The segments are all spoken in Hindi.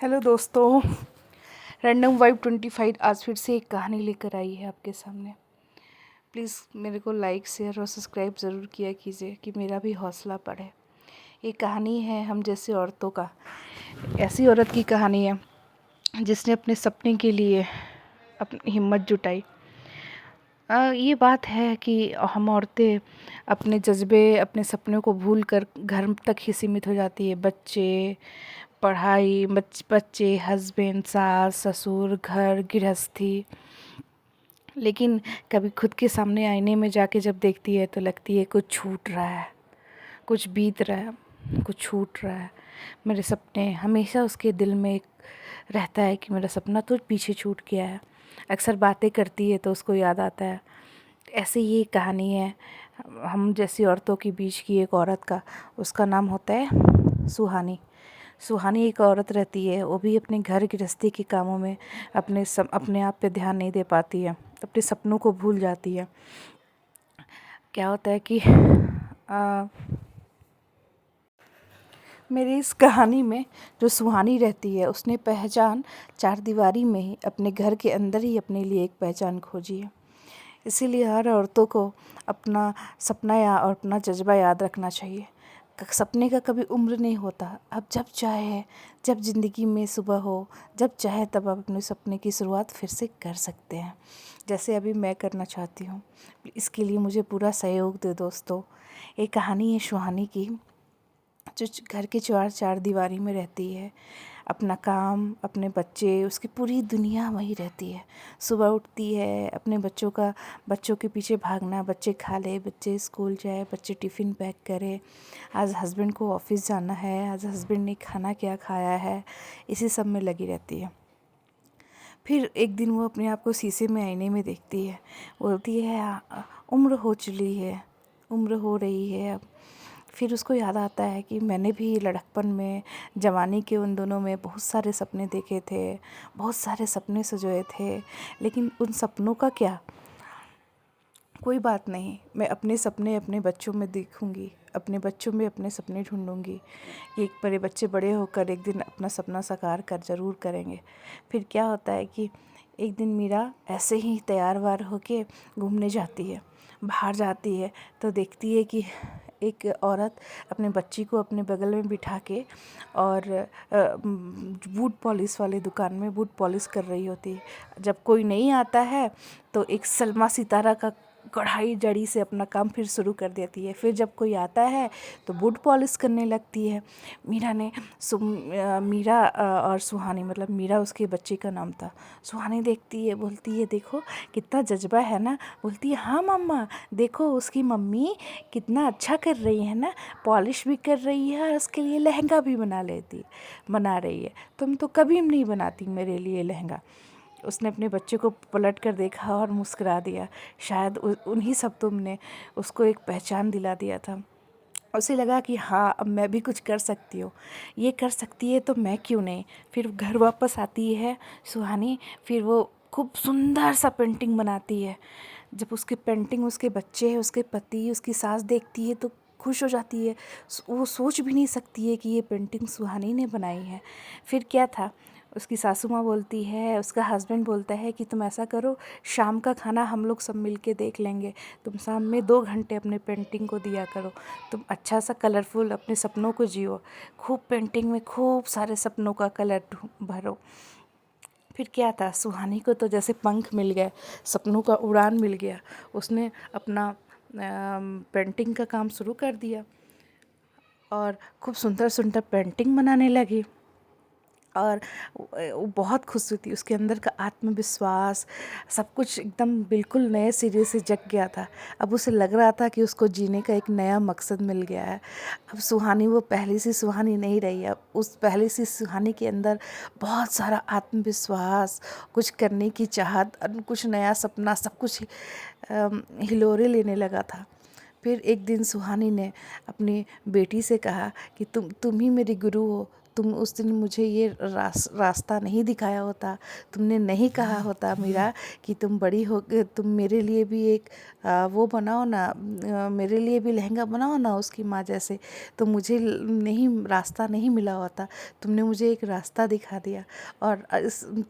हेलो दोस्तों, रैंडम वाइब 25 आज फिर से एक कहानी लेकर आई है आपके सामने। प्लीज़ मेरे को लाइक शेयर और सब्सक्राइब ज़रूर किया कीजिए कि मेरा भी हौसला बढ़े। ये कहानी है हम जैसी औरतों का। ऐसी औरत की कहानी है जिसने अपने सपने के लिए अपनी हिम्मत जुटाई। ये बात है कि हम औरतें अपने जज्बे, अपने सपनों को भूल कर घर तक ही सीमित हो जाती है। बच्चे, पढ़ाई, बच्चे, हस्बैंड, सास ससुर, घर गृहस्थी। लेकिन कभी खुद के सामने आईने में जाके जब देखती है तो लगती है कुछ छूट रहा है, कुछ बीत रहा है, कुछ छूट रहा है। मेरे सपने हमेशा उसके दिल में एक रहता है कि मेरा सपना तो पीछे छूट गया है। अक्सर बातें करती है तो उसको याद आता है। ऐसे ही एक कहानी है हम जैसी औरतों के बीच की एक औरत का। उसका नाम होता है सुहानी। सुहानी एक औरत रहती है, वो भी अपने घर गृहस्थी के कामों में अपने आप पे ध्यान नहीं दे पाती है, अपने सपनों को भूल जाती है। क्या होता है कि मेरी इस कहानी में जो सुहानी रहती है उसने पहचान चारदीवारी में ही, अपने घर के अंदर ही अपने लिए एक पहचान खोजी है। इसीलिए हर औरतों को अपना सपना या और अपना जज्बा याद रखना चाहिए। सपने का कभी उम्र नहीं होता। अब जब चाहे, जब ज़िंदगी में सुबह हो, जब चाहे तब आप अपने सपने की शुरुआत फिर से कर सकते हैं, जैसे अभी मैं करना चाहती हूँ। इसके लिए मुझे पूरा सहयोग दे दोस्तों। एक कहानी है सुहानी की, जो घर के चार दीवारी में रहती है। अपना काम, अपने बच्चे, उसकी पूरी दुनिया वहीं रहती है। सुबह उठती है, अपने बच्चों के पीछे भागना, बच्चे खा ले, बच्चे स्कूल जाए, बच्चे टिफ़िन पैक करे, आज हस्बैंड को ऑफिस जाना है, आज हस्बैंड ने खाना क्या खाया है, इसी सब में लगी रहती है। फिर एक दिन वो अपने आप को शीशे में आईने में देखती है, बोलती है उम्र हो चली है, उम्र हो रही है अब। फिर उसको याद आता है कि मैंने भी लड़कपन में, जवानी के उन दिनों में बहुत सारे सपने देखे थे, बहुत सारे सपने सजोए थे, लेकिन उन सपनों का क्या। कोई बात नहीं, मैं अपने सपने अपने बच्चों में देखूंगी, अपने बच्चों में अपने सपने ढूंढूंगी। ये बड़े बच्चे बड़े होकर एक दिन अपना सपना साकार कर ज़रूर करेंगे। फिर क्या होता है कि एक दिन मीरा ऐसे ही तैयार वार होके घूमने जाती है, बाहर जाती है तो देखती है कि एक औरत अपने बच्ची को अपने बगल में बिठा के और बूट पॉलिश वाले दुकान में बूट पॉलिश कर रही होती है। जब कोई नहीं आता है तो एक सलमा सितारा का कढ़ाई जड़ी से अपना काम फिर शुरू कर देती है। फिर जब कोई आता है तो बूट पॉलिश करने लगती है। मीरा और सुहानी, मतलब मीरा उसके बच्चे का नाम था। सुहानी देखती है, बोलती है देखो कितना जज्बा है ना। बोलती है हाँ मम्मा, देखो उसकी मम्मी कितना अच्छा कर रही है ना, पॉलिश भी कर रही है और उसके लिए लहंगा भी बना रही है। तुम तो कभी नहीं बनाती मेरे लिए लहंगा। उसने अपने बच्चे को पलट कर देखा और मुस्कुरा दिया। शायद उन्हीं शब्दों ने उसको एक पहचान दिला दिया था। उसे लगा कि हाँ, अब मैं भी कुछ कर सकती हूँ, ये कर सकती है तो मैं क्यों नहीं। फिर घर वापस आती है सुहानी। फिर वो खूब सुंदर सा पेंटिंग बनाती है। जब उसकी पेंटिंग उसके बच्चे, उसके पति, उसकी सास देखती है तो खुश हो जाती है। वो सोच भी नहीं सकती है कि ये पेंटिंग सुहानी ने बनाई है। फिर क्या था, उसकी सासू माँ बोलती है, उसका हस्बैंड बोलता है कि तुम ऐसा करो, शाम का खाना हम लोग सब मिल के देख लेंगे, तुम शाम में 2 घंटे अपने पेंटिंग को दिया करो, तुम अच्छा सा कलरफुल अपने सपनों को जियो, खूब पेंटिंग में खूब सारे सपनों का कलर भरो। फिर क्या था, सुहानी को तो जैसे पंख मिल गए, सपनों का उड़ान मिल गया। उसने अपना पेंटिंग का काम शुरू कर दिया और खूब सुंदर सुंदर पेंटिंग बनाने लगी। और वो बहुत खुश हुई थी। उसके अंदर का आत्मविश्वास, सब कुछ एकदम बिल्कुल नए सिरे से जग गया था। अब उसे लग रहा था कि उसको जीने का एक नया मकसद मिल गया है। अब सुहानी वो पहली सी सुहानी नहीं रही। अब उस पहली सी सुहानी के अंदर बहुत सारा आत्मविश्वास, कुछ करने की चाहत, कुछ नया सपना, सब कुछ हिलोरे लेने लगा था। फिर एक दिन सुहानी ने अपनी बेटी से कहा कि तुम ही मेरी गुरु हो, तुम उस दिन मुझे ये रास्ता नहीं दिखाया होता, तुमने नहीं कहा होता मीरा कि तुम बड़ी हो, तुम मेरे लिए भी एक वो बनाओ ना, मेरे लिए भी लहंगा बनाओ ना उसकी माँ जैसे, तो मुझे नहीं रास्ता नहीं मिला होता। तुमने मुझे एक रास्ता दिखा दिया और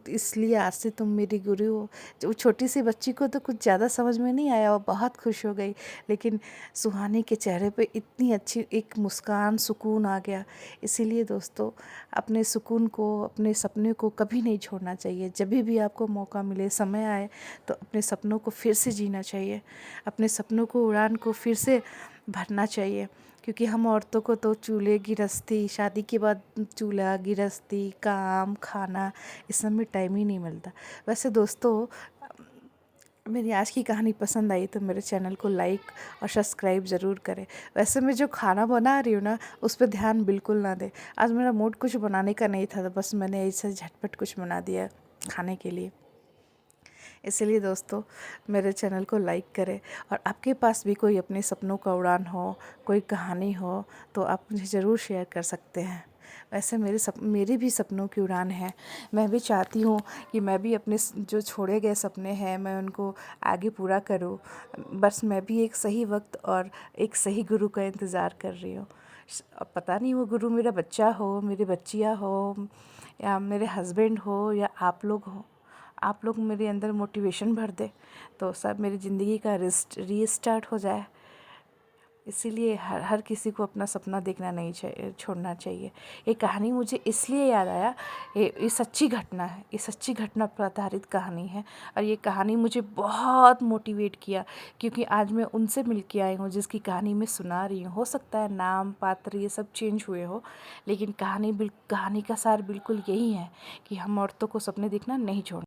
इसलिए आज से तुम मेरी गुरु हो। जो छोटी सी बच्ची को तो कुछ ज़्यादा समझ में नहीं आया, वो बहुत खुश हो गई, लेकिन सुहानी के चेहरे पे इतनी अच्छी एक मुस्कान, सुकून आ गया। इसीलिए दोस्तों, अपने सुकून को, अपने सपने को कभी नहीं छोड़ना चाहिए। जब भी आपको मौका मिले, समय आए, तो अपने सपनों को फिर से जीना चाहिए, अपने सपनों को, उड़ान को फिर से भरना चाहिए। क्योंकि हम औरतों को तो चूल्हे, गृहस्थी, शादी के बाद चूल्हा, गृहस्थी, काम, खाना, इस सब में टाइम ही नहीं मिलता। वैसे दोस्तों, मेरी आज की कहानी पसंद आई तो मेरे चैनल को लाइक और सब्सक्राइब ज़रूर करें। वैसे मैं जो खाना बना रही हूँ ना, उस पर ध्यान बिल्कुल ना दें। आज मेरा मूड कुछ बनाने का नहीं था, तो बस मैंने ऐसे झटपट कुछ बना दिया खाने के लिए। इसलिए दोस्तों, मेरे चैनल को लाइक करें, और आपके पास भी कोई अपने सपनों का उड़ान हो, कोई कहानी हो, तो आप मुझे ज़रूर शेयर कर सकते हैं। वैसे मेरी भी सपनों की उड़ान है। मैं भी चाहती हूँ कि मैं भी अपने जो छोड़े गए सपने हैं, मैं उनको आगे पूरा करूँ। बस मैं भी एक सही वक्त और एक सही गुरु का इंतज़ार कर रही हूँ। अब पता नहीं वो गुरु मेरा बच्चा हो, मेरी बच्चियाँ हो, या मेरे हस्बैंड हो, या आप लोग हो। आप लोग मेरे अंदर मोटिवेशन भर दे, तो सब मेरी ज़िंदगी का रीस्टार्ट हो जाए। इसीलिए हर किसी को अपना सपना देखना नहीं चाहिए, छोड़ना चाहिए। ये कहानी मुझे इसलिए याद आया, ये सच्ची घटना है, ये सच्ची घटना पर आधारित कहानी है, और ये कहानी मुझे बहुत मोटिवेट किया, क्योंकि आज मैं उनसे मिल के आई हूँ जिसकी कहानी मैं सुना रही हूँ। हो सकता है नाम, पात्र ये सब चेंज हुए हो, लेकिन कहानी का सार बिल्कुल यही है कि हम औरतों को सपने देखना नहीं छोड़ना।